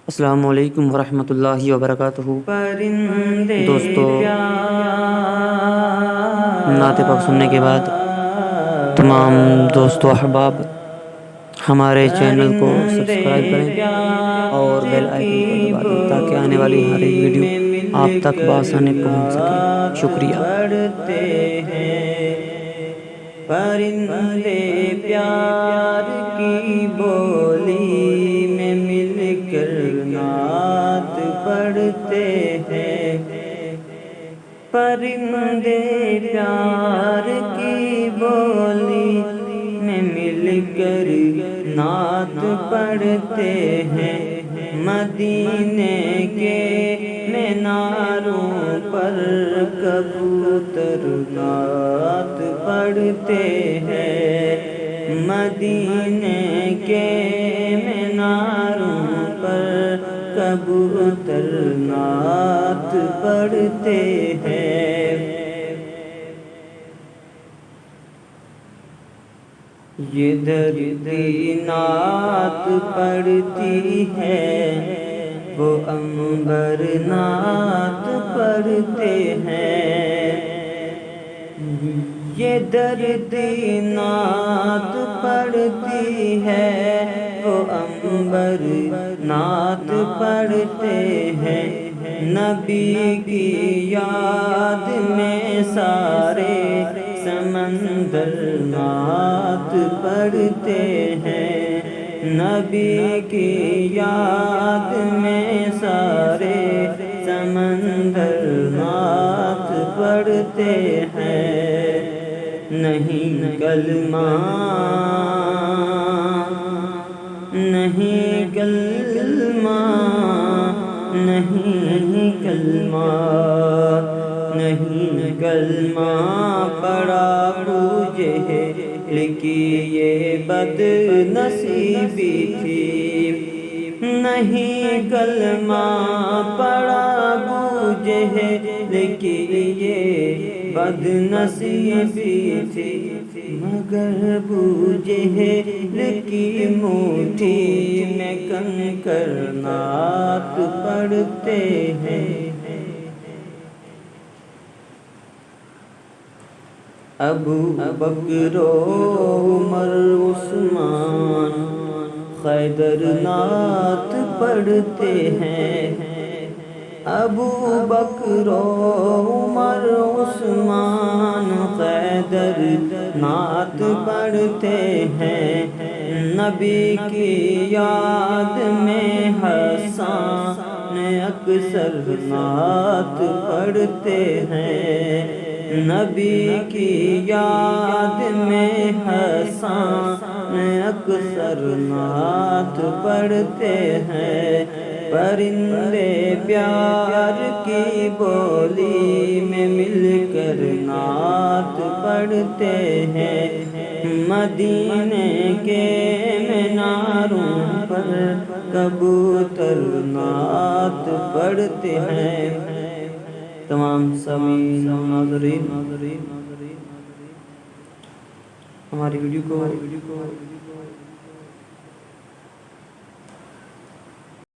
السلام علیکم ورحمۃ اللہ وبرکاتہ۔ دوستو، نعت پاک سننے کے بعد تمام دوستو احباب ہمارے چینل کو سبسکرائب کریں اور بیل آئیکن کو دبا دیں تاکہ آنے والی ہر ایک ویڈیو آپ تک بآسانی پہنچ سکے۔ شکریہ۔ پرندے پیار کی بولی میں مل کر نعت پڑھتے ہیں۔ پرندے پیار کی بولی میں مل کر نعت پڑھتے ہیں۔ مدینے کے میناروں پر کبوتر نعت پڑھتے ہیں۔ مدینے کے میناروں پر کبوتر نعت پڑھتے ہیں۔ یہ دھرتی نعت پڑھتی ہے، وہ عنبر نعت پڑھتے ہیں۔ یہ دھرتی نعت پڑھتی ہے، وہ عنبر نعت پڑھتے ہیں۔ نبی کی یاد میں سارے سمندر نعت پڑھتے ہیں۔ نبی کی یاد میں سارے سمندر نعت پڑھتے ہیں۔ نہیں کلمہ نہیں کلمہ نہیں کلمہ نہیں کلمہ پڑا ابو جہل کی یہ بد نصیبی تھی۔ نہیں کلمہ پڑا ابو جہل کی یہ بد نصیبی تھی، مگر ابو جہل کی مٹھی میں کنکر نعت پڑھتے ہیں۔ ابو بکر و عمر عثمان حیدر نعت پڑھتے ہیں۔ ابو بکر و عمر عثمان حیدر نعت پڑھتے ہیں۔ نبی کی یاد میں حسان اکثر نعت پڑھتے ہیں۔ نبی کی یاد میں حسان اکثر نعت پڑھتے ہیں۔ پرندے پیار کی بولی میں مل کر نعت پڑھتے ہیں۔ مدینے کے میناروں پر کبوتر نعت پڑھتے ہیں۔ تمام سامعین و ناظرین ہماری ویڈیو کو